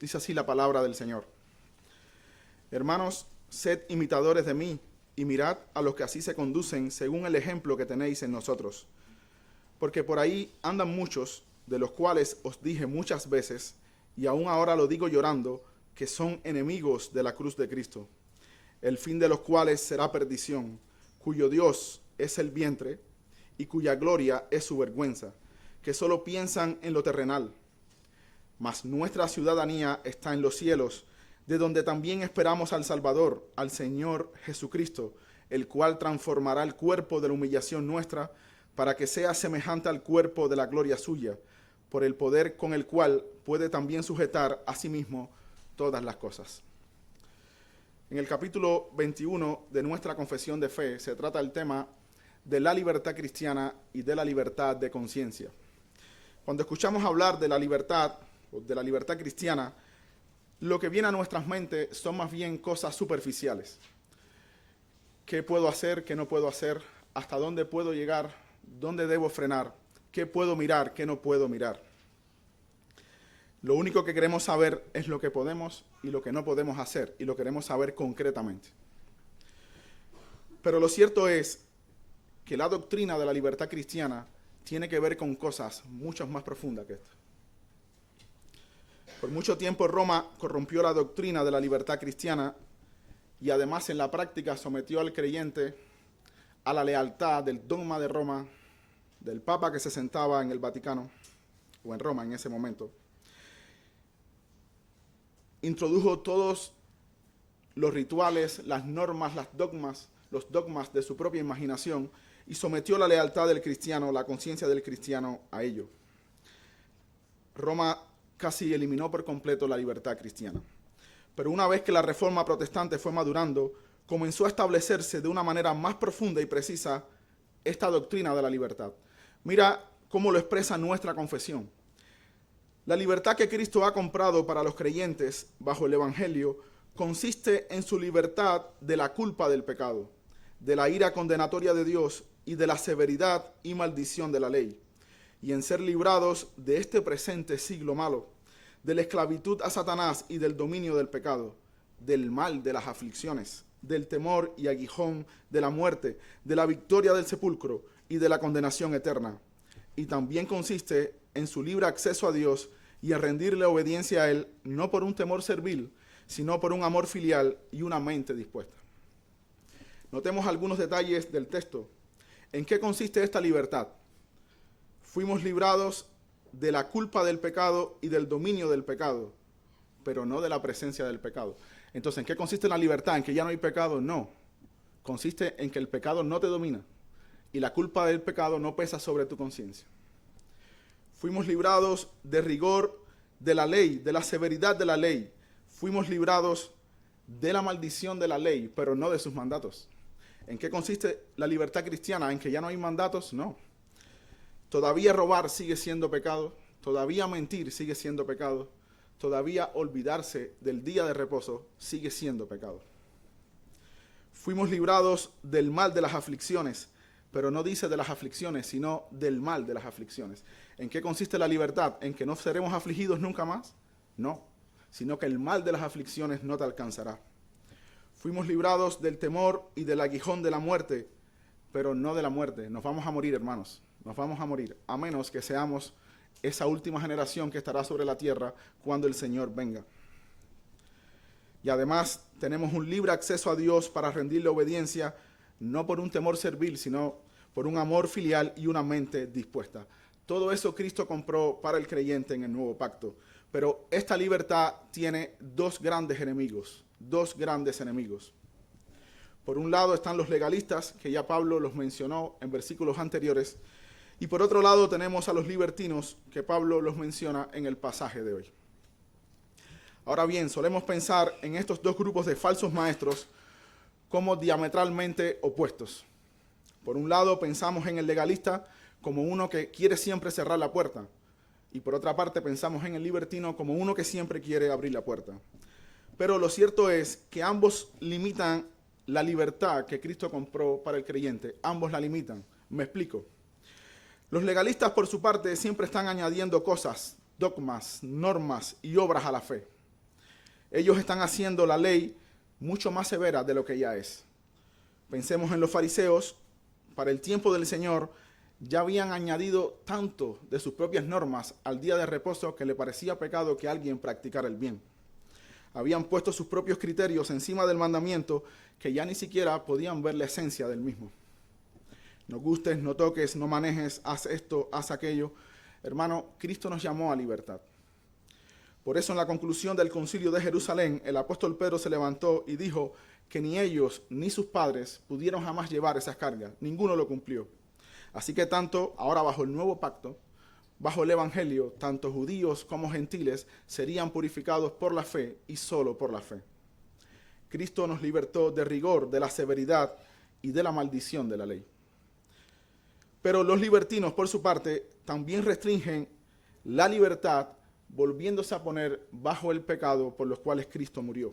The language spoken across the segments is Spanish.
Dice así la palabra del Señor. Hermanos, sed imitadores de mí y mirad a los que así se conducen según el ejemplo que tenéis en nosotros. Porque por ahí andan muchos, de los cuales os dije muchas veces, y aún ahora lo digo llorando, que son enemigos de la cruz de Cristo, el fin de los cuales será perdición, cuyo Dios es el vientre y cuya gloria es su vergüenza, que solo piensan en lo terrenal. Mas nuestra ciudadanía está en los cielos, de donde también esperamos al Salvador, al Señor Jesucristo, el cual transformará el cuerpo de la humillación nuestra, para que sea semejante al cuerpo de la gloria suya, por el poder con el cual puede también sujetar a sí mismo todas las cosas. En el capítulo 21 de nuestra confesión de fe se trata el tema de la libertad cristiana y de la libertad de conciencia. Cuando escuchamos hablar de la libertad cristiana, lo que viene a nuestras mentes son más bien cosas superficiales. ¿Qué puedo hacer? ¿Qué no puedo hacer? ¿Hasta dónde puedo llegar? ¿Dónde debo frenar? ¿Qué puedo mirar? ¿Qué no puedo mirar? Lo único que queremos saber es lo que podemos y lo que no podemos hacer, y lo queremos saber concretamente. Pero lo cierto es que la doctrina de la libertad cristiana tiene que ver con cosas mucho más profundas que esto. Por mucho tiempo Roma corrompió la doctrina de la libertad cristiana y además en la práctica sometió al creyente a la lealtad del dogma de Roma, del Papa que se sentaba en el Vaticano, o en Roma en ese momento. Introdujo todos los rituales, las normas, los dogmas de su propia imaginación y sometió la lealtad del cristiano, la conciencia del cristiano a ello. Roma casi eliminó por completo la libertad cristiana. Pero una vez que la reforma protestante fue madurando, comenzó a establecerse de una manera más profunda y precisa esta doctrina de la libertad. Mira cómo lo expresa nuestra confesión. La libertad que Cristo ha comprado para los creyentes bajo el Evangelio consiste en su libertad de la culpa del pecado, de la ira condenatoria de Dios y de la severidad y maldición de la ley, y en ser librados de este presente siglo malo, de la esclavitud a Satanás y del dominio del pecado, del mal de las aflicciones, del temor y aguijón de la muerte, de la victoria del sepulcro y de la condenación eterna. Y también consiste en su libre acceso a Dios y a rendirle obediencia a Él, no por un temor servil, sino por un amor filial y una mente dispuesta. Notemos algunos detalles del texto. ¿En qué consiste esta libertad? Fuimos librados de la culpa del pecado y del dominio del pecado, pero no de la presencia del pecado. Entonces, ¿en qué consiste la libertad? ¿En que ya no hay pecado? No. Consiste en que el pecado no te domina y la culpa del pecado no pesa sobre tu conciencia. Fuimos librados de rigor de la ley, de la severidad de la ley. Fuimos librados de la maldición de la ley, pero no de sus mandatos. ¿En qué consiste la libertad cristiana? ¿En que ya no hay mandatos? No. Todavía robar sigue siendo pecado, todavía mentir sigue siendo pecado, todavía olvidarse del día de reposo sigue siendo pecado. Fuimos librados del mal de las aflicciones, pero no dice de las aflicciones, sino del mal de las aflicciones. ¿En qué consiste la libertad? ¿En que no seremos afligidos nunca más? No, sino que el mal de las aflicciones no te alcanzará. Fuimos librados del temor y del aguijón de la muerte, pero no de la muerte. Nos vamos a morir, hermanos. Nos vamos a morir, a menos que seamos esa última generación que estará sobre la tierra cuando el Señor venga. Y además tenemos un libre acceso a Dios para rendirle obediencia, no por un temor servil, sino por un amor filial y una mente dispuesta. Todo eso Cristo compró para el creyente en el nuevo pacto. Pero esta libertad tiene dos grandes enemigos. Por un lado están los legalistas, que ya Pablo los mencionó en versículos anteriores, y por otro lado tenemos a los libertinos, que Pablo los menciona en el pasaje de hoy. Ahora bien, solemos pensar en estos dos grupos de falsos maestros como diametralmente opuestos. Por un lado pensamos en el legalista como uno que quiere siempre cerrar la puerta, y por otra parte pensamos en el libertino como uno que siempre quiere abrir la puerta. Pero lo cierto es que ambos limitan la libertad que Cristo compró para el creyente. Ambos la limitan. Me explico. Los legalistas, por su parte, siempre están añadiendo cosas, dogmas, normas y obras a la fe. Ellos están haciendo la ley mucho más severa de lo que ya es. Pensemos en los fariseos. Para el tiempo del Señor ya habían añadido tanto de sus propias normas al día de reposo que le parecía pecado que alguien practicara el bien. Habían puesto sus propios criterios encima del mandamiento que ya ni siquiera podían ver la esencia del mismo. No gustes, no toques, no manejes, haz esto, haz aquello. Hermano, Cristo nos llamó a libertad. Por eso en la conclusión del concilio de Jerusalén, el apóstol Pedro se levantó y dijo que ni ellos ni sus padres pudieron jamás llevar esas cargas. Ninguno lo cumplió. Así que tanto ahora bajo el nuevo pacto, bajo el evangelio, tanto judíos como gentiles serían purificados por la fe y solo por la fe. Cristo nos libertó del rigor, de la severidad y de la maldición de la ley. Pero los libertinos, por su parte, también restringen la libertad volviéndose a poner bajo el pecado por los cuales Cristo murió.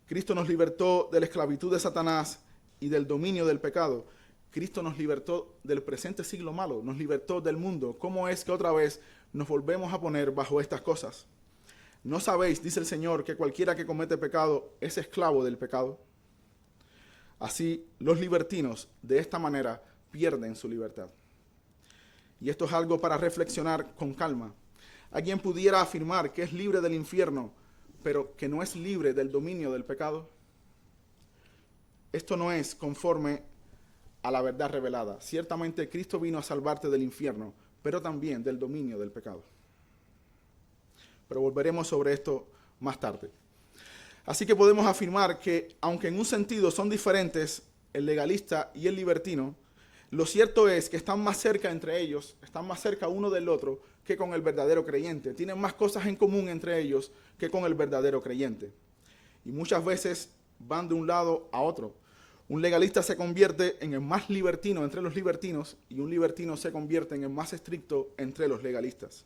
Cristo nos libertó de la esclavitud de Satanás y del dominio del pecado. Cristo nos libertó del presente siglo malo, nos libertó del mundo. ¿Cómo es que otra vez nos volvemos a poner bajo estas cosas? ¿No sabéis, dice el Señor, que cualquiera que comete pecado es esclavo del pecado? Así, los libertinos, de esta manera, pierden su libertad. Y esto es algo para reflexionar con calma. ¿Alguien pudiera afirmar que es libre del infierno, pero que no es libre del dominio del pecado? Esto no es conforme a la verdad revelada. Ciertamente Cristo vino a salvarte del infierno, pero también del dominio del pecado. Pero volveremos sobre esto más tarde. Así que podemos afirmar que, aunque en un sentido son diferentes, el legalista y el libertino, lo cierto es que están más cerca entre ellos, están más cerca uno del otro que con el verdadero creyente. Tienen más cosas en común entre ellos que con el verdadero creyente. Y muchas veces van de un lado a otro. Un legalista se convierte en el más libertino entre los libertinos y un libertino se convierte en el más estricto entre los legalistas.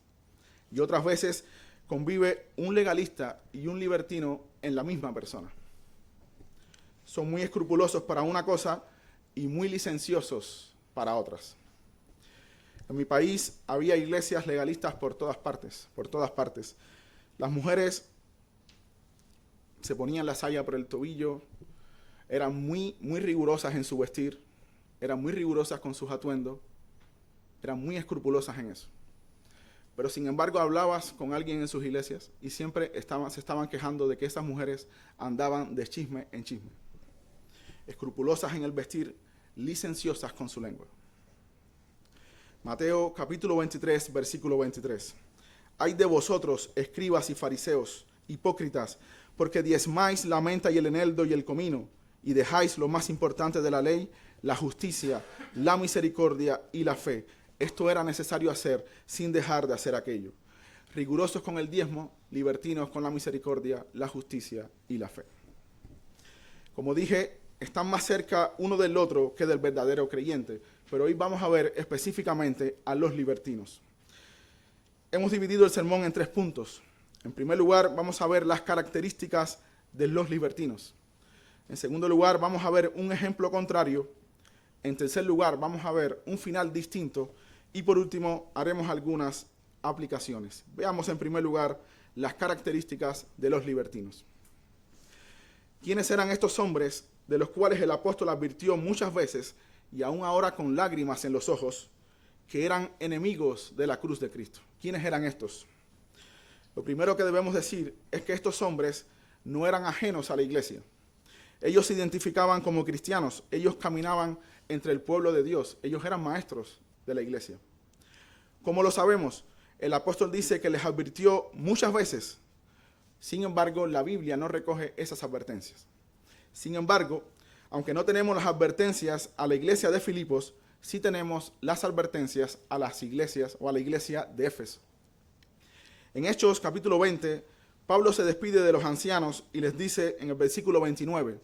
Y otras veces convive un legalista y un libertino en la misma persona. Son muy escrupulosos para una cosa y muy licenciosos para otras. En mi país había iglesias legalistas por todas partes, por todas partes. Las mujeres se ponían la saya por el tobillo, eran muy rigurosas en su vestir, eran muy rigurosas con sus atuendos, eran muy escrupulosas en eso. Pero sin embargo hablabas con alguien en sus iglesias y siempre se estaban quejando de que esas mujeres andaban de chisme en chisme. Escrupulosas en el vestir, licenciosas con su lengua. Mateo capítulo 23, versículo 23. Ay de vosotros, escribas y fariseos, hipócritas, porque diezmáis la menta y el eneldo y el comino, y dejáis lo más importante de la ley, la justicia, la misericordia y la fe. Esto era necesario hacer sin dejar de hacer aquello. Rigurosos con el diezmo, libertinos con la misericordia, la justicia y la fe. Como dije, están más cerca uno del otro que del verdadero creyente, pero hoy vamos a ver específicamente a los libertinos. Hemos dividido el sermón en 3 puntos. En primer lugar, vamos a ver las características de los libertinos. En segundo lugar, vamos a ver un ejemplo contrario. En tercer lugar, vamos a ver un final distinto. Y por último, haremos algunas aplicaciones. Veamos en primer lugar las características de los libertinos. ¿Quiénes eran estos hombres de los cuales el apóstol advirtió muchas veces, y aún ahora con lágrimas en los ojos, que eran enemigos de la cruz de Cristo? ¿Quiénes eran estos? Lo primero que debemos decir es que estos hombres no eran ajenos a la iglesia. Ellos se identificaban como cristianos, ellos caminaban entre el pueblo de Dios, ellos eran maestros de la iglesia. ¿Cómo lo sabemos? El apóstol dice que les advirtió muchas veces. Sin embargo, la Biblia no recoge esas advertencias. Sin embargo, aunque no tenemos las advertencias a la iglesia de Filipos, sí tenemos las advertencias a las iglesias o a la iglesia de Éfeso. En Hechos capítulo 20, Pablo se despide de los ancianos y les dice en el versículo 29,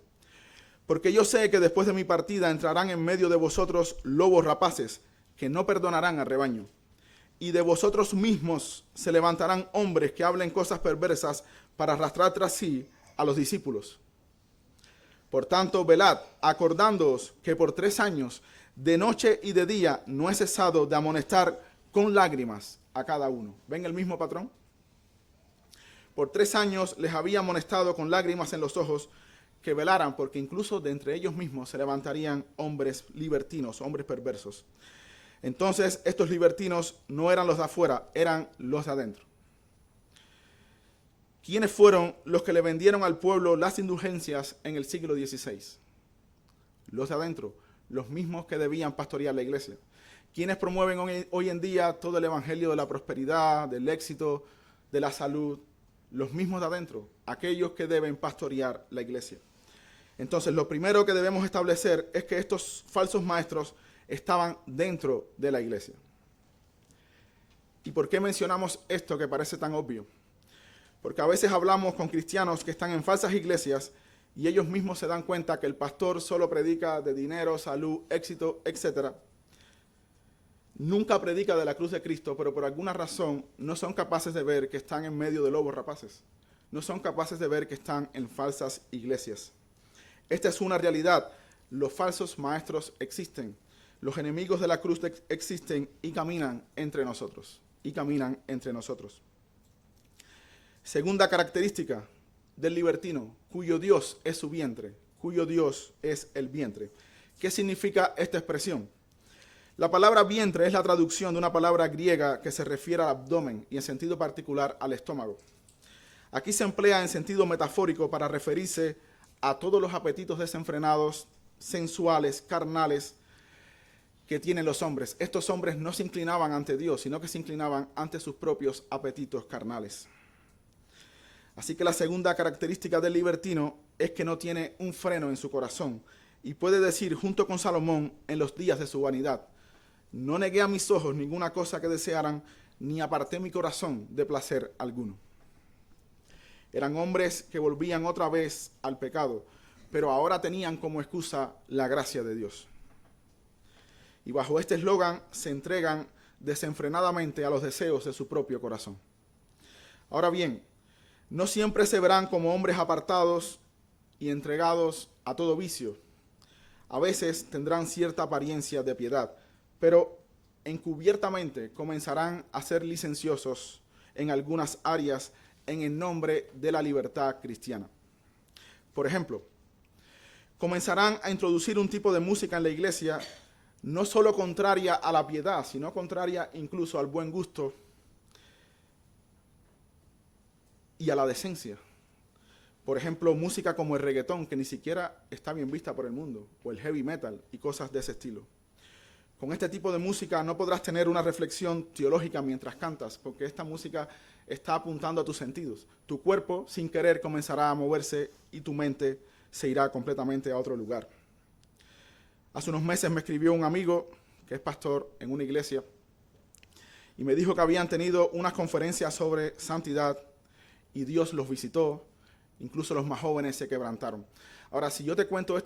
porque yo sé que después de mi partida entrarán en medio de vosotros lobos rapaces que no perdonarán al rebaño. Y de vosotros mismos se levantarán hombres que hablen cosas perversas para arrastrar tras sí a los discípulos. Por tanto, velad, acordándoos que por 3 años, de noche y de día, no he cesado de amonestar con lágrimas a cada uno. ¿Ven el mismo patrón? Por 3 años les había amonestado con lágrimas en los ojos que velaran, porque incluso de entre ellos mismos se levantarían hombres libertinos, hombres perversos. Entonces estos libertinos no eran los de afuera, eran los de adentro. ¿Quiénes fueron los que le vendieron al pueblo las indulgencias en el siglo XVI? Los de adentro, los mismos que debían pastorear la iglesia. ¿Quiénes promueven hoy en día todo el evangelio de la prosperidad, del éxito, de la salud? Los mismos de adentro, aquellos que deben pastorear la iglesia. Entonces, lo primero que debemos establecer es que estos falsos maestros estaban dentro de la iglesia. ¿Y por qué mencionamos esto que parece tan obvio? Porque a veces hablamos con cristianos que están en falsas iglesias y ellos mismos se dan cuenta que el pastor solo predica de dinero, salud, éxito, etc. Nunca predica de la cruz de Cristo, pero por alguna razón no son capaces de ver que están en medio de lobos rapaces. No son capaces de ver que están en falsas iglesias. Esta es una realidad. Los falsos maestros existen. Los enemigos de la cruz existen y caminan entre nosotros. Segunda característica del libertino, cuyo Dios es su vientre, cuyo Dios es el vientre. ¿Qué significa esta expresión? La palabra vientre es la traducción de una palabra griega que se refiere al abdomen y en sentido particular al estómago. Aquí se emplea en sentido metafórico para referirse a todos los apetitos desenfrenados, sensuales, carnales que tienen los hombres. Estos hombres no se inclinaban ante Dios, sino que se inclinaban ante sus propios apetitos carnales. Así que la segunda característica del libertino es que no tiene un freno en su corazón y puede decir junto con Salomón en los días de su vanidad: no negué a mis ojos ninguna cosa que desearan, ni aparté mi corazón de placer alguno. Eran hombres que volvían otra vez al pecado, pero ahora tenían como excusa la gracia de Dios. Y bajo este eslogan se entregan desenfrenadamente a los deseos de su propio corazón. Ahora bien, no siempre se verán como hombres apartados y entregados a todo vicio. A veces tendrán cierta apariencia de piedad, pero encubiertamente comenzarán a ser licenciosos en algunas áreas en el nombre de la libertad cristiana. Por ejemplo, comenzarán a introducir un tipo de música en la iglesia no solo contraria a la piedad, sino contraria incluso al buen gusto y a la decencia. Por ejemplo, música como el reggaetón, que ni siquiera está bien vista por el mundo, o el heavy metal y cosas de ese estilo. Con este tipo de música no podrás tener una reflexión teológica mientras cantas, porque esta música está apuntando a tus sentidos. Tu cuerpo, sin querer, comenzará a moverse y tu mente se irá completamente a otro lugar. Hace unos meses me escribió un amigo que es pastor en una iglesia y me dijo que habían tenido unas conferencias sobre santidad y Dios los visitó, incluso los más jóvenes se quebrantaron. Ahora, si yo te cuento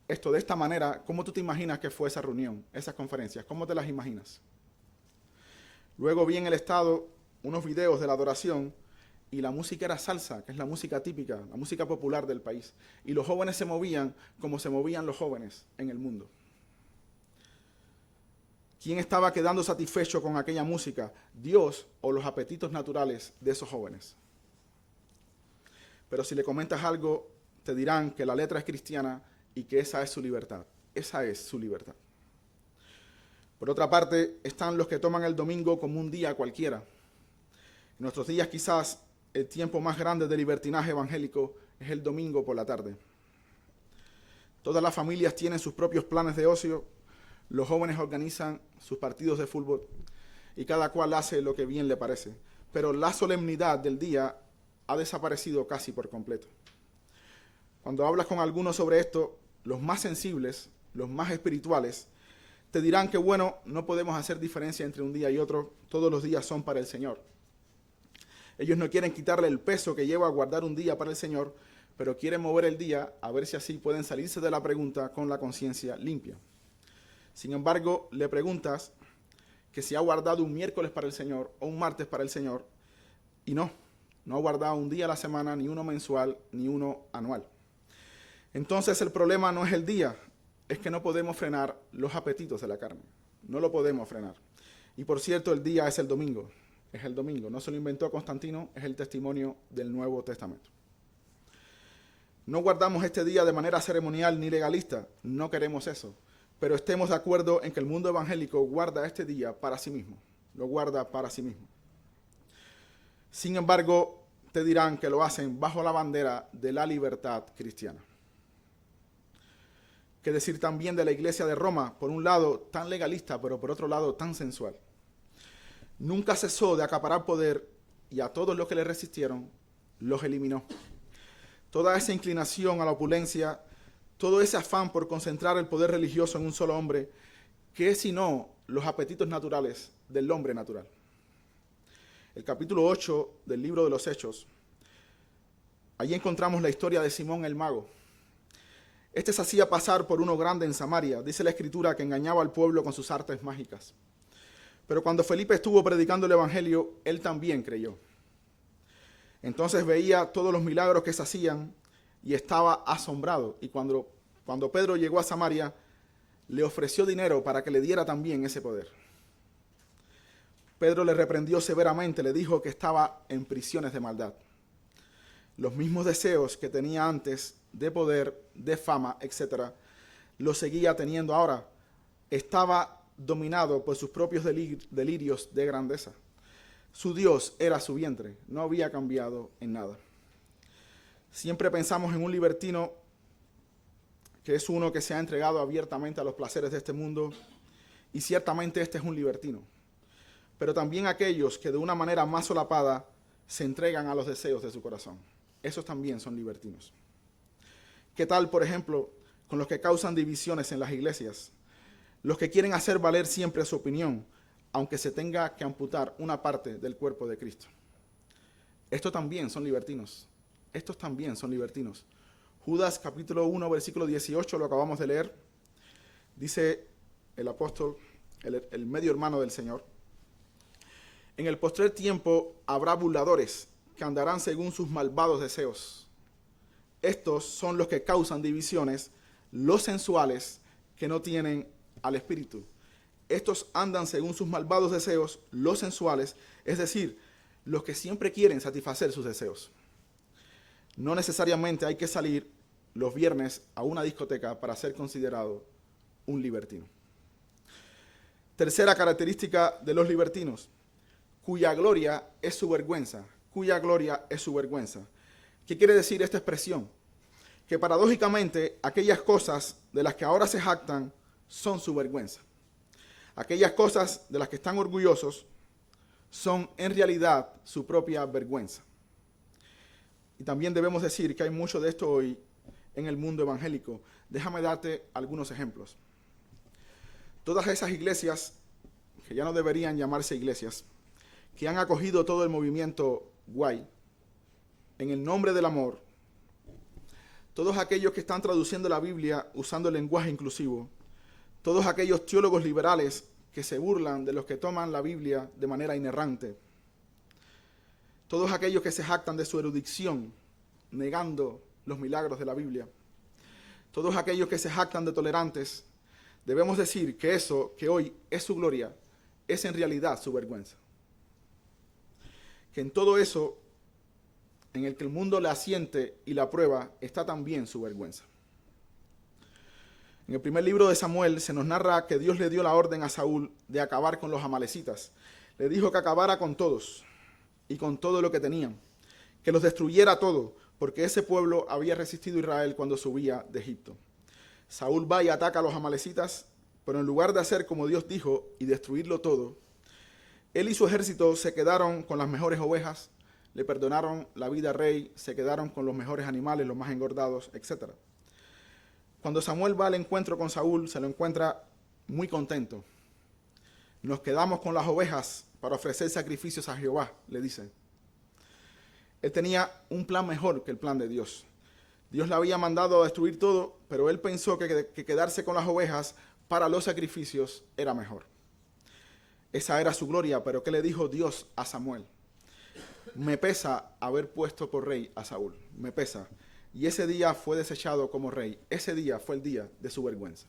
esto de esta manera, ¿cómo tú te imaginas que fue esa reunión, esas conferencias? ¿Cómo te las imaginas? Luego vi en el estado unos videos de la adoración y la música era salsa, que es la música típica, la música popular del país. Y los jóvenes se movían como se movían los jóvenes en el mundo. ¿Quién estaba quedando satisfecho con aquella música? ¿Dios o los apetitos naturales de esos jóvenes? Pero si le comentas algo, te dirán que la letra es cristiana y que esa es su libertad. Esa es su libertad. Por otra parte, están los que toman el domingo como un día cualquiera. En nuestros días quizás el tiempo más grande de libertinaje evangélico es el domingo por la tarde. Todas las familias tienen sus propios planes de ocio, los jóvenes organizan sus partidos de fútbol y cada cual hace lo que bien le parece. Pero la solemnidad del día ha desaparecido casi por completo. Cuando hablas con algunos sobre esto, los más sensibles, los más espirituales, te dirán que bueno, no podemos hacer diferencia entre un día y otro, todos los días son para el Señor. Ellos no quieren quitarle el peso que lleva a guardar un día para el Señor, pero quieren mover el día a ver si así pueden salirse de la pregunta con la conciencia limpia. Sin embargo, le preguntas que si ha guardado un miércoles para el Señor o un martes para el Señor, y no ha guardado un día a la semana, ni uno mensual, ni uno anual. Entonces el problema no es el día, es que no podemos frenar los apetitos de la carne. No lo podemos frenar. Y por cierto, el día es el domingo. Es el domingo. No se lo inventó Constantino, es el testimonio del Nuevo Testamento. No guardamos este día de manera ceremonial ni legalista. No queremos eso. Pero estemos de acuerdo en que el mundo evangélico guarda este día para sí mismo. Lo guarda para sí mismo. Sin embargo, te dirán que lo hacen bajo la bandera de la libertad cristiana. ¿Qué decir también de la Iglesia de Roma? Por un lado, tan legalista, pero por otro lado, tan sensual. Nunca cesó de acaparar poder y a todos los que le resistieron, los eliminó. Toda esa inclinación a la opulencia, todo ese afán por concentrar el poder religioso en un solo hombre, ¿qué es sino los apetitos naturales del hombre natural? El capítulo 8 del libro de los Hechos, allí encontramos la historia de Simón el mago. Este se hacía pasar por uno grande en Samaria. Dice la Escritura que engañaba al pueblo con sus artes mágicas. Pero cuando Felipe estuvo predicando el evangelio, él también creyó. Entonces veía todos los milagros que se hacían y estaba asombrado. Y cuando Pedro llegó a Samaria, le ofreció dinero para que le diera también ese poder. Pedro le reprendió severamente, le dijo que estaba en prisiones de maldad. Los mismos deseos que tenía antes de poder, de fama, etc., los seguía teniendo ahora. Estaba dominado por sus propios delirios de grandeza. Su Dios era su vientre, no había cambiado en nada. Siempre pensamos en un libertino que es uno que se ha entregado abiertamente a los placeres de este mundo, y ciertamente este es un libertino. Pero también aquellos que de una manera más solapada se entregan a los deseos de su corazón. Esos también son libertinos. ¿Qué tal, por ejemplo, con los que causan divisiones en las iglesias? Los que quieren hacer valer siempre su opinión, aunque se tenga que amputar una parte del cuerpo de Cristo. Estos también son libertinos. Estos también son libertinos. Judas capítulo 1, versículo 18, lo acabamos de leer. Dice el apóstol, el medio hermano del Señor: en el postrer tiempo habrá burladores que andarán según sus malvados deseos. Estos son los que causan divisiones, los sensuales que no tienen al Espíritu. Estos andan según sus malvados deseos, los sensuales, es decir, los que siempre quieren satisfacer sus deseos. No necesariamente hay que salir los viernes a una discoteca para ser considerado un libertino. Tercera característica de los libertinos: cuya gloria es su vergüenza. Cuya gloria es su vergüenza. ¿Qué quiere decir esta expresión? Que paradójicamente aquellas cosas de las que ahora se jactan son su vergüenza. Aquellas cosas de las que están orgullosos son en realidad su propia vergüenza. Y también debemos decir que hay mucho de esto hoy en el mundo evangélico. Déjame darte algunos ejemplos. Todas esas iglesias, que ya no deberían llamarse iglesias, que han acogido todo el movimiento guay, en el nombre del amor, todos aquellos que están traduciendo la Biblia usando el lenguaje inclusivo, todos aquellos teólogos liberales que se burlan de los que toman la Biblia de manera inerrante, todos aquellos que se jactan de su erudición, negando los milagros de la Biblia, todos aquellos que se jactan de tolerantes, debemos decir que eso que hoy es su gloria, es en realidad su vergüenza. Que en todo eso, en el que el mundo le asiente y la aprueba, está también su vergüenza. En el primer libro de Samuel se nos narra que Dios le dio la orden a Saúl de acabar con los amalecitas. Le dijo que acabara con todos y con todo lo que tenían, que los destruyera todo, porque ese pueblo había resistido a Israel cuando subía de Egipto. Saúl va y ataca a los amalecitas, pero en lugar de hacer como Dios dijo y destruirlo todo, él y su ejército se quedaron con las mejores ovejas, le perdonaron la vida al rey, se quedaron con los mejores animales, los más engordados, etc. Cuando Samuel va al encuentro con Saúl, se lo encuentra muy contento. Nos quedamos con las ovejas para ofrecer sacrificios a Jehová, le dice. Él tenía un plan mejor que el plan de Dios. Dios le había mandado a destruir todo, pero él pensó que quedarse con las ovejas para los sacrificios era mejor. Esa era su gloria, pero ¿qué le dijo Dios a Samuel? Me pesa haber puesto por rey a Saúl, me pesa. Y ese día fue desechado como rey. Ese día fue el día de su vergüenza.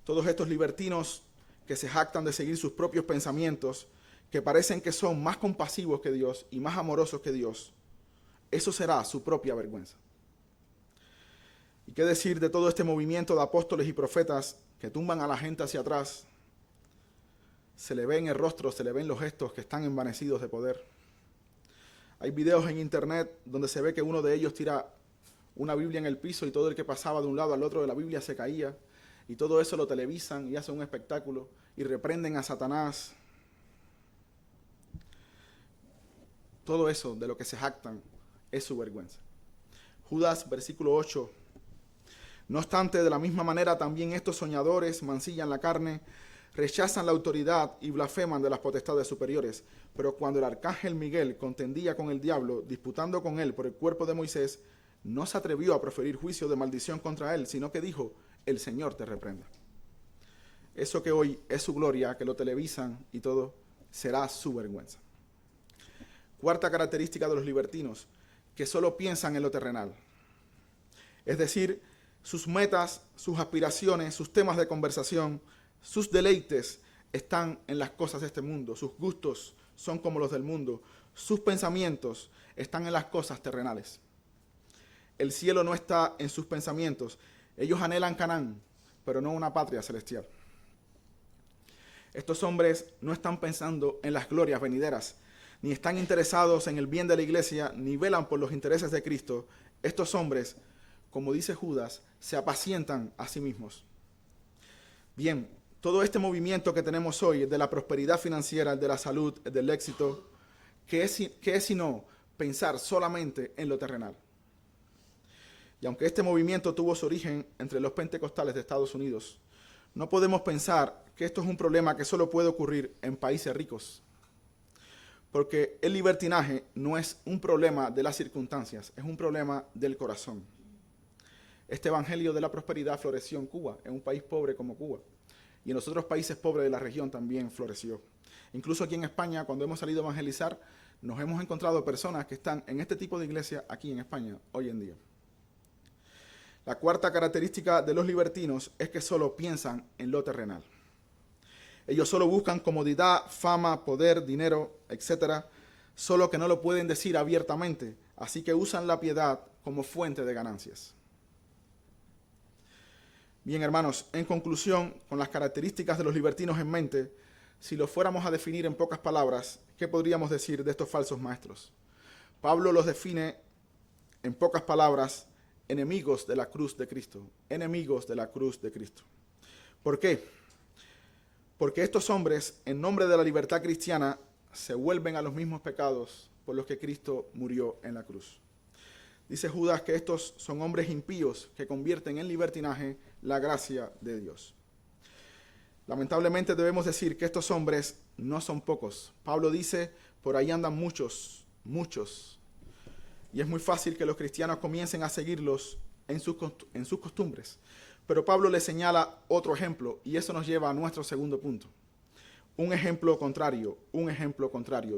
Todos estos libertinos que se jactan de seguir sus propios pensamientos, que parecen que son más compasivos que Dios y más amorosos que Dios, eso será su propia vergüenza. ¿Y qué decir de todo este movimiento de apóstoles y profetas que tumban a la gente hacia atrás? Se le ve en el rostro, se le ven los gestos que están envanecidos de poder. Hay videos en internet donde se ve que uno de ellos tira una Biblia en el piso y todo el que pasaba de un lado al otro de la Biblia se caía. Y todo eso lo televisan y hacen un espectáculo y reprenden a Satanás. Todo eso de lo que se jactan es su vergüenza. Judas, versículo 8. No obstante, de la misma manera también estos soñadores mancillan la carne, rechazan la autoridad y blasfeman de las potestades superiores. Pero cuando el arcángel Miguel contendía con el diablo, disputando con él por el cuerpo de Moisés, no se atrevió a proferir juicio de maldición contra él, sino que dijo: el Señor te reprenda. Eso que hoy es su gloria, que lo televisan y todo, será su vergüenza. Cuarta característica de los libertinos, que solo piensan en lo terrenal. Es decir, sus metas, sus aspiraciones, sus temas de conversación, sus deleites están en las cosas de este mundo. Sus gustos son como los del mundo. Sus pensamientos están en las cosas terrenales. El cielo no está en sus pensamientos. Ellos anhelan Canaán, pero no una patria celestial. Estos hombres no están pensando en las glorias venideras, ni están interesados en el bien de la iglesia, ni velan por los intereses de Cristo. Estos hombres, como dice Judas, se apacientan a sí mismos. Bien, todo este movimiento que tenemos hoy, de la prosperidad financiera, de la salud, del éxito, ¿qué es sino pensar solamente en lo terrenal? Y aunque este movimiento tuvo su origen entre los pentecostales de Estados Unidos, no podemos pensar que esto es un problema que solo puede ocurrir en países ricos. Porque el libertinaje no es un problema de las circunstancias, es un problema del corazón. Este evangelio de la prosperidad floreció en Cuba, en un país pobre como Cuba. Y en los otros países pobres de la región también floreció. Incluso aquí en España, cuando hemos salido a evangelizar, nos hemos encontrado personas que están en este tipo de iglesia aquí en España hoy en día. La cuarta característica de los libertinos es que solo piensan en lo terrenal. Ellos solo buscan comodidad, fama, poder, dinero, etc., solo que no lo pueden decir abiertamente, así que usan la piedad como fuente de ganancias. Bien, hermanos, en conclusión, con las características de los libertinos en mente, si lo fuéramos a definir en pocas palabras, ¿qué podríamos decir de estos falsos maestros? Pablo los define en pocas palabras: enemigos de la cruz de Cristo, enemigos de la cruz de Cristo. ¿Por qué? Porque estos hombres, en nombre de la libertad cristiana, se vuelven a los mismos pecados por los que Cristo murió en la cruz. Dice Judas que estos son hombres impíos que convierten en libertinaje la gracia de Dios. Lamentablemente debemos decir que estos hombres no son pocos. Pablo dice, por ahí andan muchos. Y es muy fácil que los cristianos comiencen a seguirlos en sus costumbres. Pero Pablo le señala otro ejemplo, y eso nos lleva a nuestro segundo punto. Un ejemplo contrario.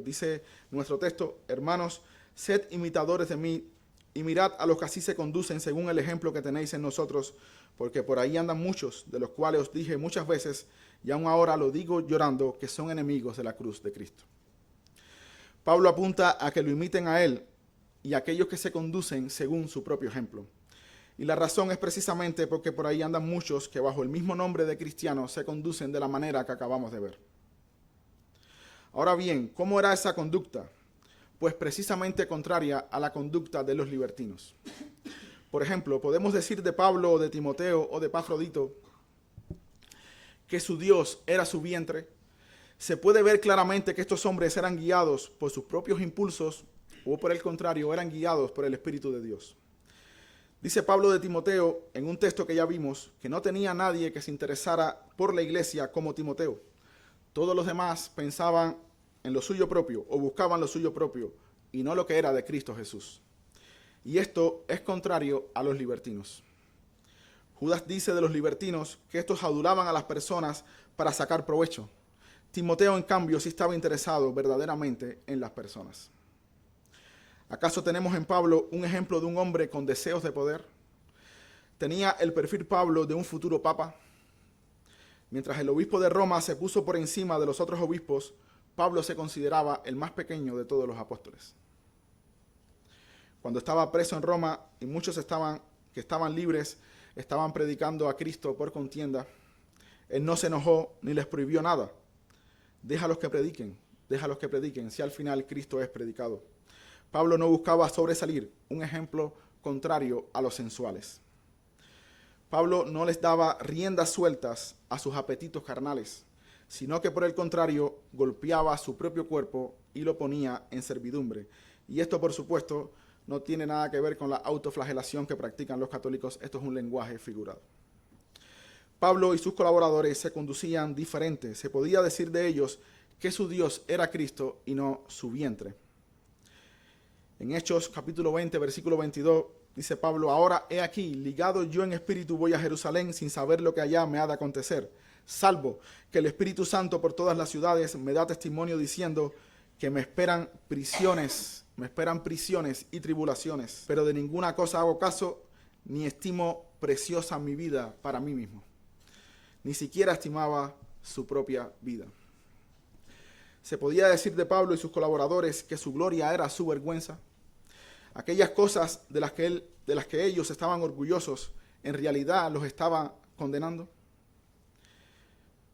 Dice nuestro texto: hermanos, sed imitadores de mí, y mirad a los que así se conducen según el ejemplo que tenéis en nosotros, porque por ahí andan muchos, de los cuales os dije muchas veces, y aún ahora lo digo llorando, que son enemigos de la cruz de Cristo. Pablo apunta a que lo imiten a él y a aquellos que se conducen según su propio ejemplo. Y la razón es precisamente porque por ahí andan muchos que bajo el mismo nombre de cristianos se conducen de la manera que acabamos de ver. Ahora bien, ¿cómo era esa conducta? Pues precisamente contraria a la conducta de los libertinos. Por ejemplo, podemos decir de Pablo o de Timoteo o de Epafrodito que su Dios era su vientre. Se puede ver claramente que estos hombres eran guiados por sus propios impulsos o por el contrario, eran guiados por el Espíritu de Dios. Dice Pablo de Timoteo, en un texto que ya vimos, que no tenía nadie que se interesara por la iglesia como Timoteo. Todos los demás pensaban en lo suyo propio o buscaban lo suyo propio y no lo que era de Cristo Jesús. Y esto es contrario a los libertinos. Judas dice de los libertinos que estos adulaban a las personas para sacar provecho. Timoteo, en cambio, sí estaba interesado verdaderamente en las personas. ¿Acaso tenemos en Pablo un ejemplo de un hombre con deseos de poder? ¿Tenía el perfil Pablo de un futuro papa? Mientras el obispo de Roma se puso por encima de los otros obispos, Pablo se consideraba el más pequeño de todos los apóstoles. Cuando estaba preso en Roma y muchos que estaban libres estaban predicando a Cristo por contienda, él no se enojó ni les prohibió nada. Déjalos que prediquen, si al final Cristo es predicado. Pablo no buscaba sobresalir, un ejemplo contrario a los sensuales. Pablo no les daba riendas sueltas a sus apetitos carnales, sino que por el contrario golpeaba su propio cuerpo y lo ponía en servidumbre. Y esto, por supuesto, no tiene nada que ver con la autoflagelación que practican los católicos. Esto es un lenguaje figurado. Pablo y sus colaboradores se conducían diferente. Se podía decir de ellos que su Dios era Cristo y no su vientre. En Hechos capítulo 20, versículo 22, dice Pablo: ahora he aquí, ligado yo en espíritu voy a Jerusalén sin saber lo que allá me ha de acontecer, salvo que el Espíritu Santo por todas las ciudades me da testimonio diciendo que me esperan prisiones y tribulaciones, pero de ninguna cosa hago caso, ni estimo preciosa mi vida para mí mismo. Ni siquiera estimaba su propia vida. Se podía decir de Pablo y sus colaboradores que su gloria era su vergüenza. Aquellas cosas de las que ellos estaban orgullosos, en realidad los estaba condenando.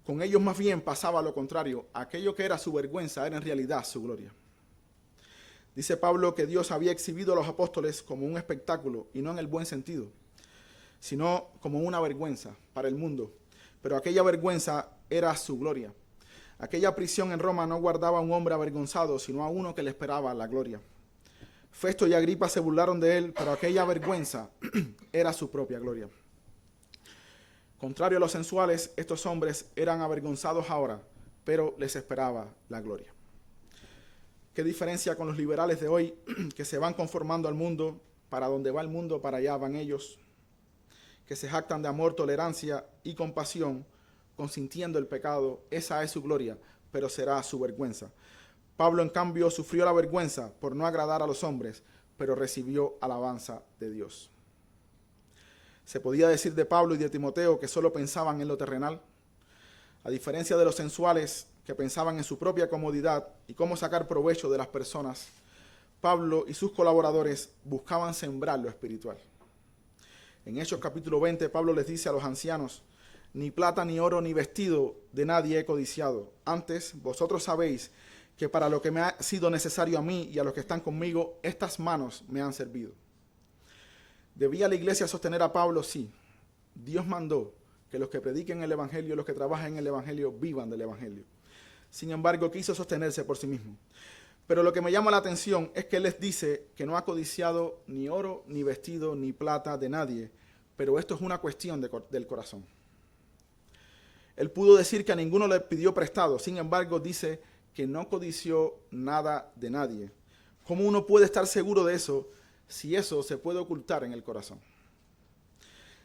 Con ellos más bien pasaba lo contrario. Aquello que era su vergüenza era en realidad su gloria. Dice Pablo que Dios había exhibido a los apóstoles como un espectáculo, y no en el buen sentido, sino como una vergüenza para el mundo. Pero aquella vergüenza era su gloria. Aquella prisión en Roma no guardaba a un hombre avergonzado, sino a uno que le esperaba la gloria. Festo y Agripa se burlaron de él, pero aquella vergüenza era su propia gloria. Contrario a los sensuales, estos hombres eran avergonzados ahora, pero les esperaba la gloria. ¿Qué diferencia con los liberales de hoy que se van conformando al mundo? Para donde va el mundo, para allá van ellos. Que se jactan de amor, tolerancia y compasión, consintiendo el pecado. Esa es su gloria, pero será su vergüenza. Pablo, en cambio, sufrió la vergüenza por no agradar a los hombres, pero recibió alabanza de Dios. Se podía decir de Pablo y de Timoteo que solo pensaban en lo terrenal. A diferencia de los sensuales que pensaban en su propia comodidad y cómo sacar provecho de las personas, Pablo y sus colaboradores buscaban sembrar lo espiritual. En Hechos capítulo 20, Pablo les dice a los ancianos: ni plata, ni oro, ni vestido de nadie he codiciado. Antes, vosotros sabéis que para lo que me ha sido necesario a mí y a los que están conmigo, estas manos me han servido. ¿Debía la iglesia sostener a Pablo? Sí. Dios mandó que los que prediquen el evangelio, los que trabajen en el evangelio, vivan del evangelio. Sin embargo, quiso sostenerse por sí mismo. Pero lo que me llama la atención es que él les dice que no ha codiciado ni oro, ni vestido, ni plata de nadie, pero esto es una cuestión del corazón. Él pudo decir que a ninguno le pidió prestado, sin embargo dice que no codició nada de nadie. ¿Cómo uno puede estar seguro de eso si eso se puede ocultar en el corazón?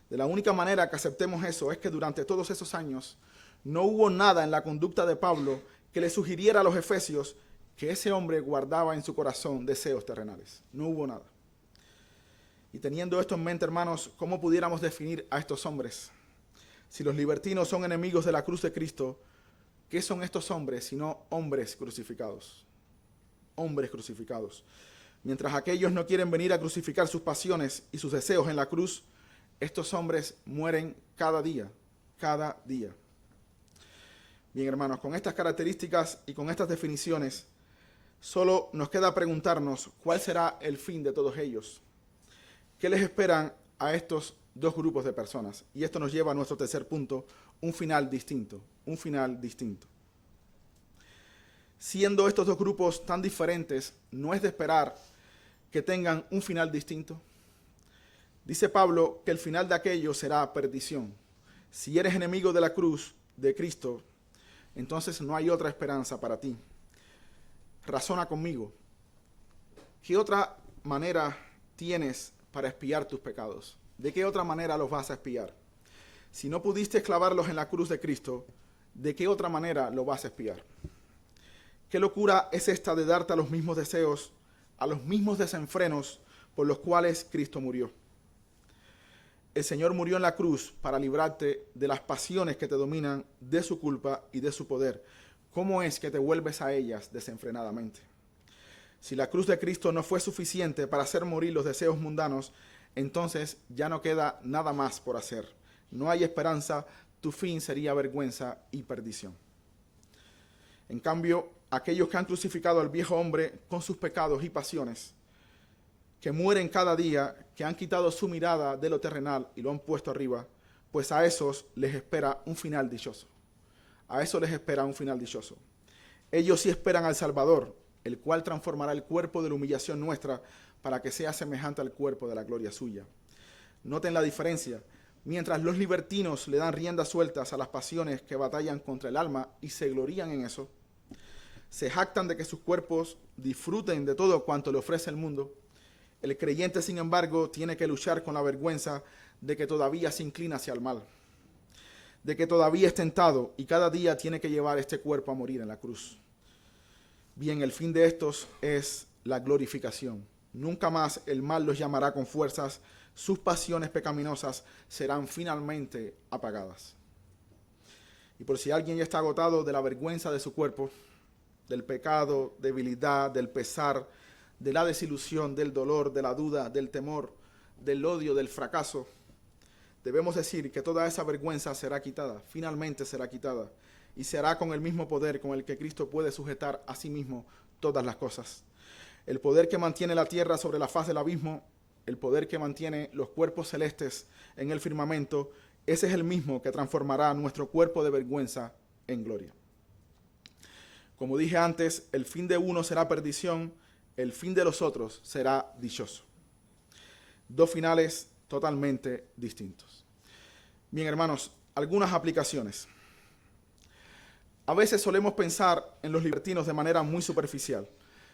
De la única manera que aceptemos eso es que durante todos esos años no hubo nada en la conducta de Pablo que le sugiriera a los efesios que ese hombre guardaba en su corazón deseos terrenales. No hubo nada. Y teniendo esto en mente, hermanos, ¿cómo pudiéramos definir a estos hombres? Si los libertinos son enemigos de la cruz de Cristo, ¿qué son estos hombres sino hombres crucificados? Hombres crucificados. Mientras aquellos no quieren venir a crucificar sus pasiones y sus deseos en la cruz, estos hombres mueren cada día, cada día. Bien, hermanos, con estas características y con estas definiciones, solo nos queda preguntarnos cuál será el fin de todos ellos. ¿Qué les esperan a estos dos grupos de personas? Y esto nos lleva a nuestro tercer punto, un final distinto, un final distinto. Siendo estos dos grupos tan diferentes, ¿no es de esperar que tengan un final distinto? Dice Pablo que el final de aquello será perdición. Si eres enemigo de la cruz de Cristo, entonces no hay otra esperanza para ti. Razona conmigo. ¿Qué otra manera tienes para expiar tus pecados? ¿De qué otra manera los vas a expiar? Si no pudiste clavarlos en la cruz de Cristo, ¿de qué otra manera lo vas a expiar? ¿Qué locura es esta de darte a los mismos deseos, a los mismos desenfrenos por los cuales Cristo murió? el Señor murió en la cruz para librarte de las pasiones que te dominan, de su culpa y de su poder. ¿Cómo es que te vuelves a ellas desenfrenadamente? Si la cruz de Cristo no fue suficiente para hacer morir los deseos mundanos, entonces ya no queda nada más por hacer. No hay esperanza, tu fin sería vergüenza y perdición. En cambio, aquellos que han crucificado al viejo hombre con sus pecados y pasiones, que mueren cada día, que han quitado su mirada de lo terrenal y lo han puesto arriba, pues a esos les espera un final dichoso. A eso les espera un final dichoso. Ellos sí esperan al Salvador, el cual transformará el cuerpo de la humillación nuestra para que sea semejante al cuerpo de la gloria suya. Noten la diferencia. Mientras los libertinos le dan riendas sueltas a las pasiones que batallan contra el alma y se glorían en eso, se jactan de que sus cuerpos disfruten de todo cuanto le ofrece el mundo, el creyente, sin embargo, tiene que luchar con la vergüenza de que todavía se inclina hacia el mal, de que todavía es tentado y cada día tiene que llevar este cuerpo a morir en la cruz. Bien, el fin de estos es la glorificación. Nunca más el mal los llamará con fuerzas, sus pasiones pecaminosas serán finalmente apagadas. Y por si alguien ya está agotado de la vergüenza de su cuerpo, del pecado, debilidad, del pesar, de la desilusión, del dolor, de la duda, del temor, del odio, del fracaso, debemos decir que toda esa vergüenza será quitada, finalmente será quitada, y se hará con el mismo poder con el que Cristo puede sujetar a sí mismo todas las cosas. El poder que mantiene la tierra sobre la faz del abismo, el poder que mantiene los cuerpos celestes en el firmamento, ese es el mismo que transformará nuestro cuerpo de vergüenza en gloria. Como dije antes, el fin de uno será perdición, el fin de los otros será dichoso. Dos finales totalmente distintos. Bien, hermanos, algunas aplicaciones. A veces solemos pensar en los libertinos de manera muy superficial.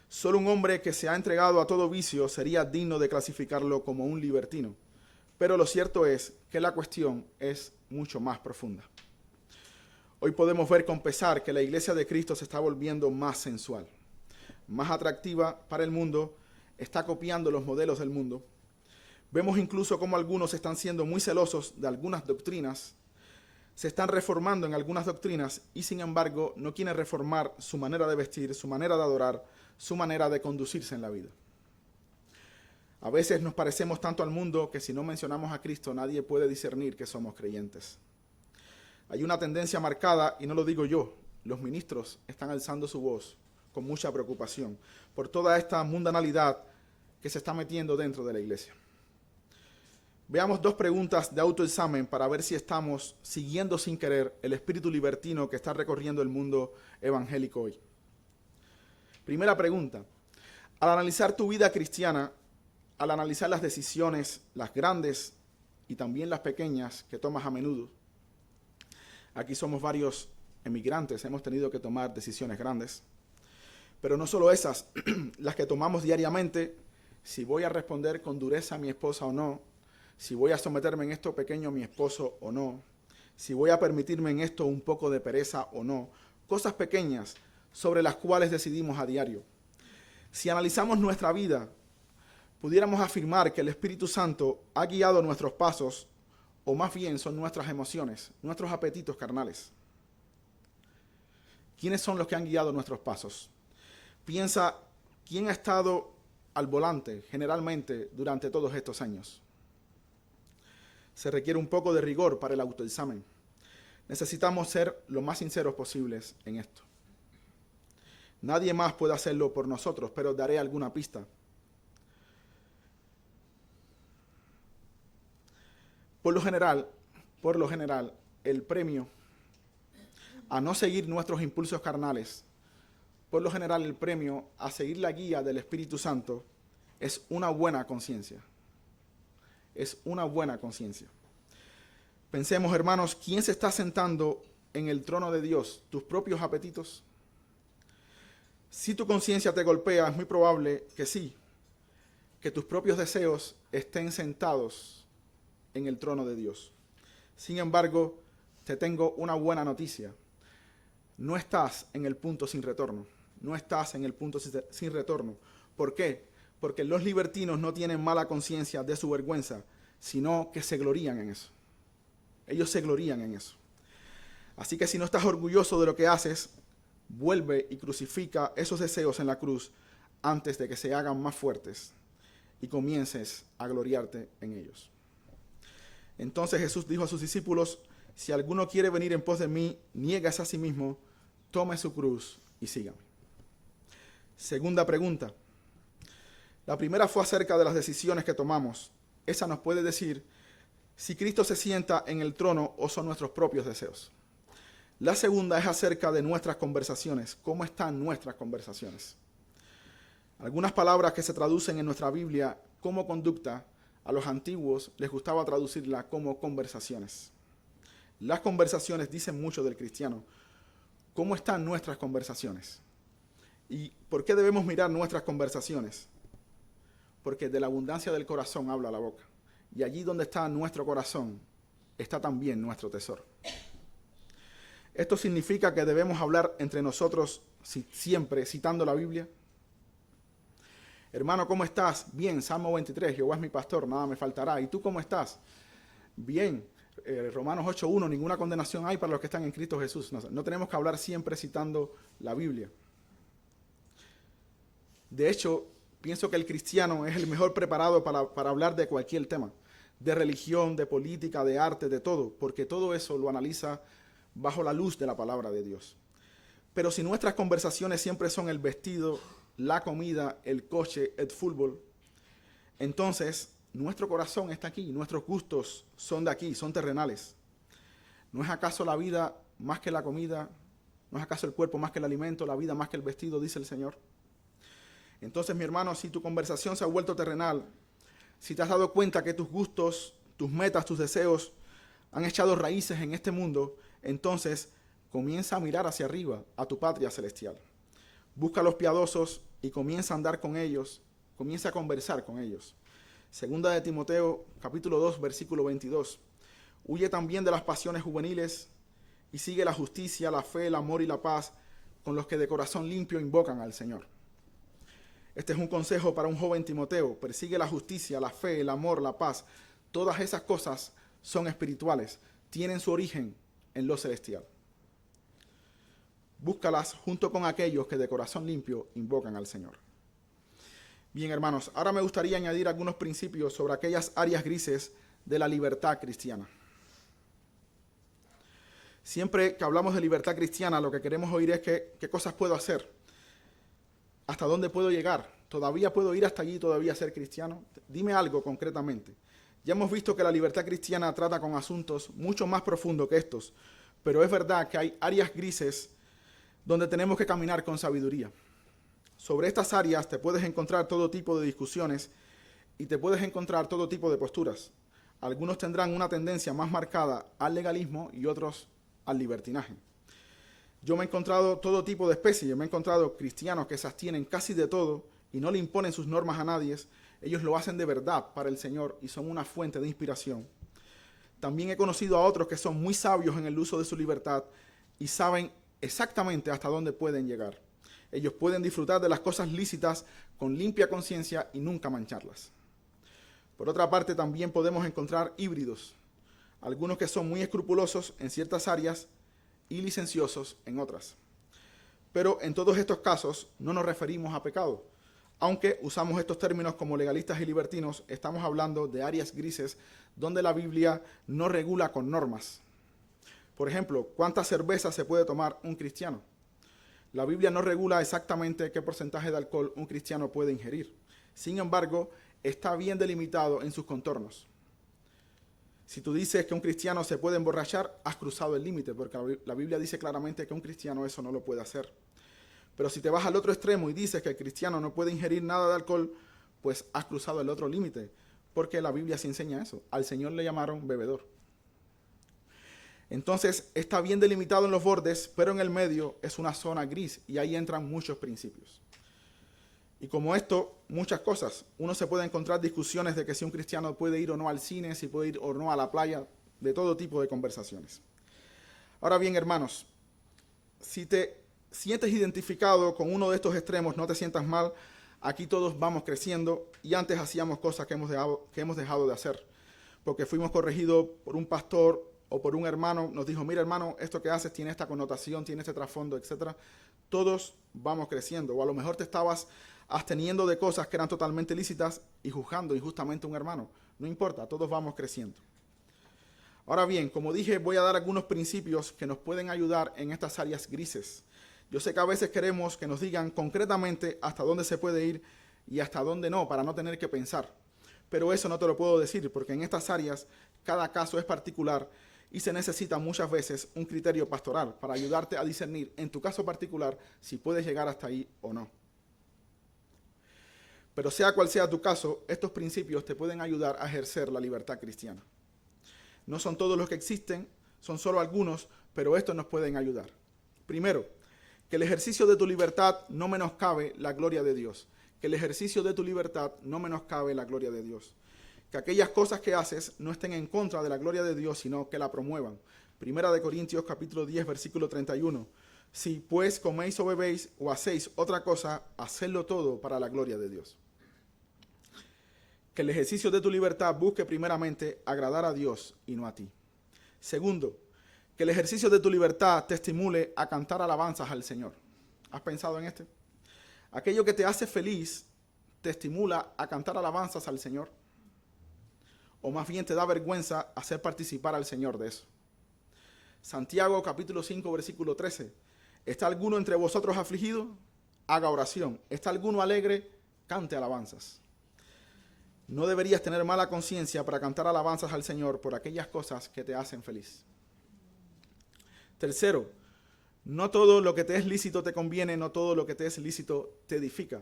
Solo un hombre que se ha entregado a todo vicio sería digno de clasificarlo como un libertino. Pero lo cierto es que la cuestión es mucho más profunda. Hoy podemos ver con pesar que la iglesia de Cristo se está volviendo más sensual, más atractiva para el mundo, está copiando los modelos del mundo. Vemos incluso cómo algunos están siendo muy celosos de algunas doctrinas, se están reformando en algunas doctrinas y sin embargo no quieren reformar su manera de vestir, su manera de adorar, su manera de conducirse en la vida. A veces nos parecemos tanto al mundo que si no mencionamos a Cristo nadie puede discernir que somos creyentes. Hay una tendencia marcada, y no lo digo yo, los ministros están alzando su voz con mucha preocupación por toda esta mundanalidad que se está metiendo dentro de la iglesia. Veamos dos preguntas de autoexamen para ver si estamos siguiendo sin querer el espíritu libertino que está recorriendo el mundo evangélico hoy. Primera pregunta. Al analizar tu vida cristiana, al analizar las decisiones, las grandes y también las pequeñas que tomas a menudo, aquí somos varios emigrantes, hemos tenido que tomar decisiones grandes, pero no solo esas, las que tomamos diariamente, si voy a responder con dureza a mi esposa o no, si voy a someterme en esto pequeño a mi esposo o no, si voy a permitirme en esto un poco de pereza o no, cosas pequeñas sobre las cuales decidimos a diario. Si analizamos nuestra vida, pudiéramos afirmar que el Espíritu Santo ha guiado nuestros pasos, o más bien son nuestras emociones, nuestros apetitos carnales. ¿Quiénes son los que han guiado nuestros pasos? Piensa, ¿quién ha estado al volante generalmente durante todos estos años? Se requiere un poco de rigor para el autoexamen. Necesitamos ser lo más sinceros posibles en esto. Nadie más puede hacerlo por nosotros, pero daré alguna pista. Por lo general, el premio a no seguir nuestros impulsos carnales, por lo general el premio a seguir la guía del Espíritu Santo es una buena conciencia. Es una buena conciencia. Pensemos, hermanos, ¿quién se está sentando en el trono de Dios? ¿Tus propios apetitos? Si tu conciencia te golpea, es muy probable que sí, que tus propios deseos estén sentados en el trono de Dios. Sin embargo, te tengo una buena noticia. No estás en el punto sin retorno. No estás en el punto sin retorno. ¿Por qué? Porque los libertinos no tienen mala conciencia de su vergüenza, sino que se glorían en eso. Ellos se glorían en eso. Así que si no estás orgulloso de lo que haces, vuelve y crucifica esos deseos en la cruz antes de que se hagan más fuertes y comiences a gloriarte en ellos. Entonces Jesús dijo a sus discípulos: si alguno quiere venir en pos de mí, niéguese a sí mismo, tome su cruz y sígame. Segunda pregunta. La primera fue acerca de las decisiones que tomamos. Esa nos puede decir si Cristo se sienta en el trono o son nuestros propios deseos. La segunda es acerca de nuestras conversaciones. ¿Cómo están nuestras conversaciones? Algunas palabras que se traducen en nuestra Biblia como conducta, a los antiguos les gustaba traducirla como conversaciones. Las conversaciones dicen mucho del cristiano. ¿Cómo están nuestras conversaciones? ¿Y por qué debemos mirar nuestras conversaciones? Porque de la abundancia del corazón habla la boca. Y allí donde está nuestro corazón, está también nuestro tesoro. ¿Esto significa que debemos hablar entre nosotros siempre citando la Biblia? Hermano, ¿cómo estás? Bien, Salmo 23, Jehová es mi pastor, nada me faltará. ¿Y tú cómo estás? Bien, Romanos 8:1, ninguna condenación hay para los que están en Cristo Jesús. No tenemos que hablar siempre citando la Biblia. De hecho, pienso que el cristiano es el mejor preparado para hablar de cualquier tema, de religión, de política, de arte, de todo, porque todo eso lo analiza bajo la luz de la palabra de Dios. Pero si nuestras conversaciones siempre son el vestido, la comida, el coche, el fútbol, entonces nuestro corazón está aquí, nuestros gustos son de aquí, son terrenales. ¿No es acaso la vida más que la comida? ¿No es acaso el cuerpo más que el alimento, la vida más que el vestido, dice el Señor? Entonces, mi hermano, si tu conversación se ha vuelto terrenal, si te has dado cuenta que tus gustos, tus metas, tus deseos han echado raíces en este mundo, entonces comienza a mirar hacia arriba, a tu patria celestial. Busca a los piadosos y comienza a andar con ellos, comienza a conversar con ellos. Segunda de Timoteo, capítulo 2, versículo 22. Huye también de las pasiones juveniles y sigue la justicia, la fe, el amor y la paz con los que de corazón limpio invocan al Señor. Este es un consejo para un joven Timoteo. Persigue la justicia, la fe, el amor, la paz. Todas esas cosas son espirituales, tienen su origen en lo celestial. Búscalas junto con aquellos que de corazón limpio invocan al Señor. Bien, hermanos, ahora me gustaría añadir algunos principios sobre aquellas áreas grises de la libertad cristiana. Siempre que hablamos de libertad cristiana, lo que queremos oír es qué cosas puedo hacer, hasta dónde puedo llegar, todavía puedo ir hasta allí y todavía ser cristiano. Dime algo concretamente. Ya hemos visto que la libertad cristiana trata con asuntos mucho más profundos que estos, pero es verdad que hay áreas grises donde tenemos que caminar con sabiduría. Sobre estas áreas te puedes encontrar todo tipo de discusiones y te puedes encontrar todo tipo de posturas. Algunos tendrán una tendencia más marcada al legalismo y otros al libertinaje. Yo me he encontrado todo tipo de especies, me he encontrado cristianos que se abstienen casi de todo y no le imponen sus normas a nadie. Ellos lo hacen de verdad para el Señor y son una fuente de inspiración. También he conocido a otros que son muy sabios en el uso de su libertad y saben exactamente hasta dónde pueden llegar. Ellos pueden disfrutar de las cosas lícitas con limpia conciencia y nunca mancharlas. Por otra parte, también podemos encontrar híbridos, algunos que son muy escrupulosos en ciertas áreas y licenciosos en otras. Pero en todos estos casos no nos referimos a pecado. Aunque usamos estos términos como legalistas y libertinos, estamos hablando de áreas grises donde la Biblia no regula con normas. Por ejemplo, ¿cuánta cerveza se puede tomar un cristiano? La Biblia no regula exactamente qué porcentaje de alcohol un cristiano puede ingerir. Sin embargo, está bien delimitado en sus contornos. Si tú dices que un cristiano se puede emborrachar, has cruzado el límite, porque la Biblia dice claramente que un cristiano eso no lo puede hacer. Pero si te vas al otro extremo y dices que el cristiano no puede ingerir nada de alcohol, pues has cruzado el otro límite, porque la Biblia sí enseña eso. Al Señor le llamaron bebedor. Entonces está bien delimitado en los bordes, pero en el medio es una zona gris y ahí entran muchos principios. Y como esto, muchas cosas. Uno se puede encontrar discusiones de que si un cristiano puede ir o no al cine, si puede ir o no a la playa, de todo tipo de conversaciones. Ahora bien, hermanos, si te sientes identificado con uno de estos extremos, no te sientas mal. Aquí todos vamos creciendo y antes hacíamos cosas que hemos dejado de hacer. porque fuimos corregidos por un pastor o por un hermano, nos dijo, mira hermano, esto que haces tiene esta connotación, tiene este trasfondo, etc. Todos vamos creciendo. O a lo mejor te estabas absteniendo de cosas que eran totalmente lícitas y juzgando injustamente a un hermano. No importa, todos vamos creciendo. Ahora bien, como dije, voy a dar algunos principios que nos pueden ayudar en estas áreas grises. Yo sé que a veces queremos que nos digan concretamente hasta dónde se puede ir y hasta dónde no, para no tener que pensar. Pero eso no te lo puedo decir, porque en estas áreas cada caso es particular y se necesita muchas veces un criterio pastoral para ayudarte a discernir en tu caso particular si puedes llegar hasta ahí o no. Pero sea cual sea tu caso, estos principios te pueden ayudar a ejercer la libertad cristiana. No son todos los que existen, son solo algunos, pero estos nos pueden ayudar. Primero, que el ejercicio de tu libertad no menoscabe la gloria de Dios. Que el ejercicio de tu libertad no menoscabe la gloria de Dios. Que aquellas cosas que haces no estén en contra de la gloria de Dios, sino que la promuevan. Primera de Corintios capítulo 10, versículo 31. Si pues coméis o bebéis o hacéis otra cosa, hacedlo todo para la gloria de Dios. Que el ejercicio de tu libertad busque primeramente agradar a Dios y no a ti. Segundo, que el ejercicio de tu libertad te estimule a cantar alabanzas al Señor. ¿Has pensado en este? Aquello que te hace feliz te estimula a cantar alabanzas al Señor. O más bien te da vergüenza hacer participar al Señor de eso. Santiago capítulo 5 versículo 13. ¿Está alguno entre vosotros afligido? Haga oración. ¿Está alguno alegre? Cante alabanzas. No deberías tener mala conciencia para cantar alabanzas al Señor por aquellas cosas que te hacen feliz. Tercero, no todo lo que te es lícito te conviene, no todo lo que te es lícito te edifica.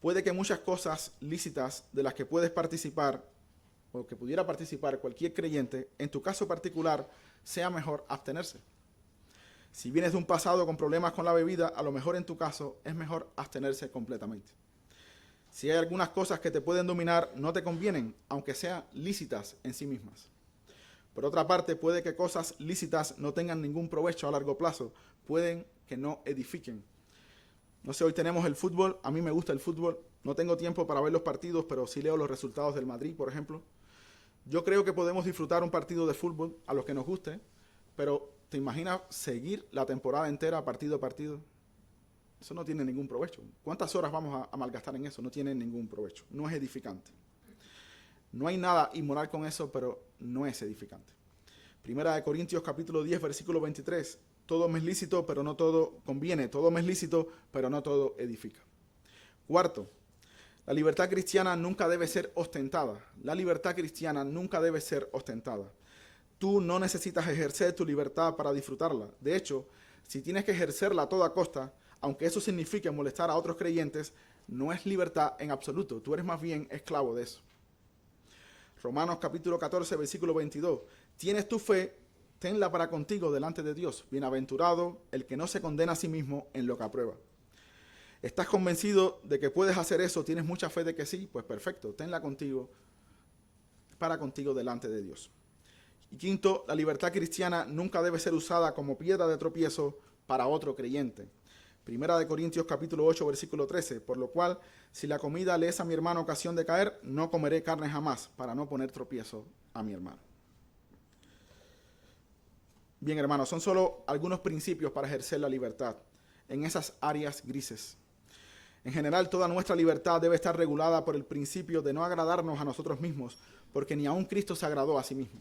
Puede que muchas cosas lícitas de las que puedes participar o que pudiera participar cualquier creyente, en tu caso particular, sea mejor abstenerse. Si vienes de un pasado con problemas con la bebida, a lo mejor en tu caso es mejor abstenerse completamente. Si hay algunas cosas que te pueden dominar, no te convienen, aunque sean lícitas en sí mismas. Por otra parte, puede que cosas lícitas no tengan ningún provecho a largo plazo, pueden que no edifiquen. No sé, hoy tenemos el fútbol, a mí me gusta el fútbol, no tengo tiempo para ver los partidos, pero sí leo los resultados del Madrid, por ejemplo. Yo creo que podemos disfrutar un partido de fútbol a los que nos guste, pero ¿te imaginas seguir la temporada entera, partido a partido? Eso no tiene ningún provecho. ¿Cuántas horas vamos a malgastar en eso? No tiene ningún provecho. No es edificante. No hay nada inmoral con eso, pero no es edificante. Primera de Corintios capítulo 10, versículo 23. Todo me es lícito, pero no todo conviene. Todo me es lícito, pero no todo edifica. Cuarto, la libertad cristiana nunca debe ser ostentada. La libertad cristiana nunca debe ser ostentada. Tú no necesitas ejercer tu libertad para disfrutarla. De hecho, si tienes que ejercerla a toda costa, aunque eso signifique molestar a otros creyentes, no es libertad en absoluto. Tú eres más bien esclavo de eso. Romanos capítulo 14, versículo 22. Tienes tu fe, tenla para contigo delante de Dios. Bienaventurado el que no se condena a sí mismo en lo que aprueba. ¿Estás convencido de que puedes hacer eso? ¿Tienes mucha fe de que sí? Pues perfecto, tenla contigo, para contigo delante de Dios. Y quinto, la libertad cristiana nunca debe ser usada como piedra de tropiezo para otro creyente. Primera de Corintios capítulo 8, versículo 13. Por lo cual, si la comida le es a mi hermano ocasión de caer, no comeré carne jamás, para no poner tropiezo a mi hermano. Bien, hermanos, son solo algunos principios para ejercer la libertad en esas áreas grises. En general, toda nuestra libertad debe estar regulada por el principio de no agradarnos a nosotros mismos, porque ni aun Cristo se agradó a sí mismo.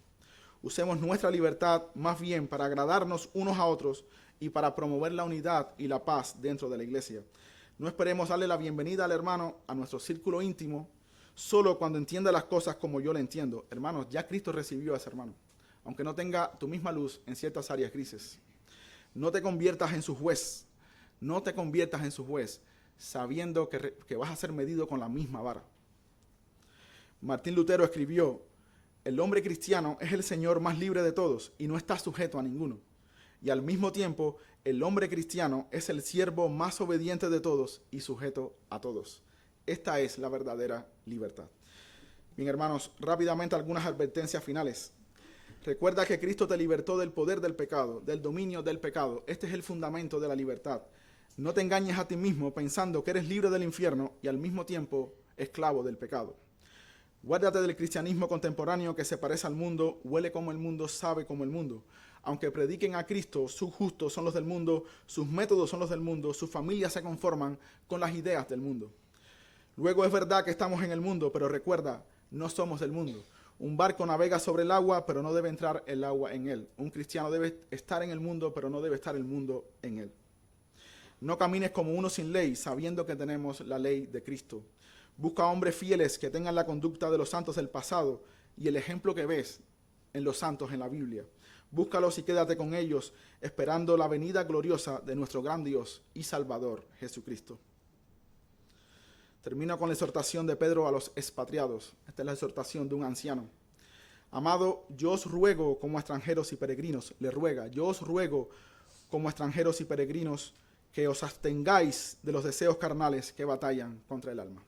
Usemos nuestra libertad más bien para agradarnos unos a otros y para promover la unidad y la paz dentro de la iglesia. No esperemos darle la bienvenida al hermano a nuestro círculo íntimo solo cuando entienda las cosas como yo le entiendo. Hermanos, ya Cristo recibió a ese hermano, aunque no tenga tu misma luz en ciertas áreas grises. No te conviertas en su juez. No te conviertas en su juez, sabiendo que vas a ser medido con la misma vara. Martín Lutero escribió: el hombre cristiano es el señor más libre de todos y no está sujeto a ninguno. Y al mismo tiempo, el hombre cristiano es el siervo más obediente de todos y sujeto a todos. Esta es la verdadera libertad. Bien, hermanos, rápidamente algunas advertencias finales. Recuerda que Cristo te libertó del poder del pecado, del dominio del pecado. Este es el fundamento de la libertad. No te engañes a ti mismo pensando que eres libre del infierno y al mismo tiempo esclavo del pecado. Guárdate del cristianismo contemporáneo que se parece al mundo, huele como el mundo, sabe como el mundo. Aunque prediquen a Cristo, sus justos son los del mundo, sus métodos son los del mundo, sus familias se conforman con las ideas del mundo. Luego es verdad que estamos en el mundo, pero recuerda, no somos del mundo. Un barco navega sobre el agua, pero no debe entrar el agua en él. Un cristiano debe estar en el mundo, pero no debe estar el mundo en él. No camines como uno sin ley, sabiendo que tenemos la ley de Cristo. Busca hombres fieles que tengan la conducta de los santos del pasado y el ejemplo que ves en los santos en la Biblia. Búscalos y quédate con ellos, esperando la venida gloriosa de nuestro gran Dios y Salvador, Jesucristo. Termino con la exhortación de Pedro a los expatriados. Esta es la exhortación de un anciano. Amado, yo os ruego como extranjeros y peregrinos, le ruega, yo os ruego como extranjeros y peregrinos que os abstengáis de los deseos carnales que batallan contra el alma.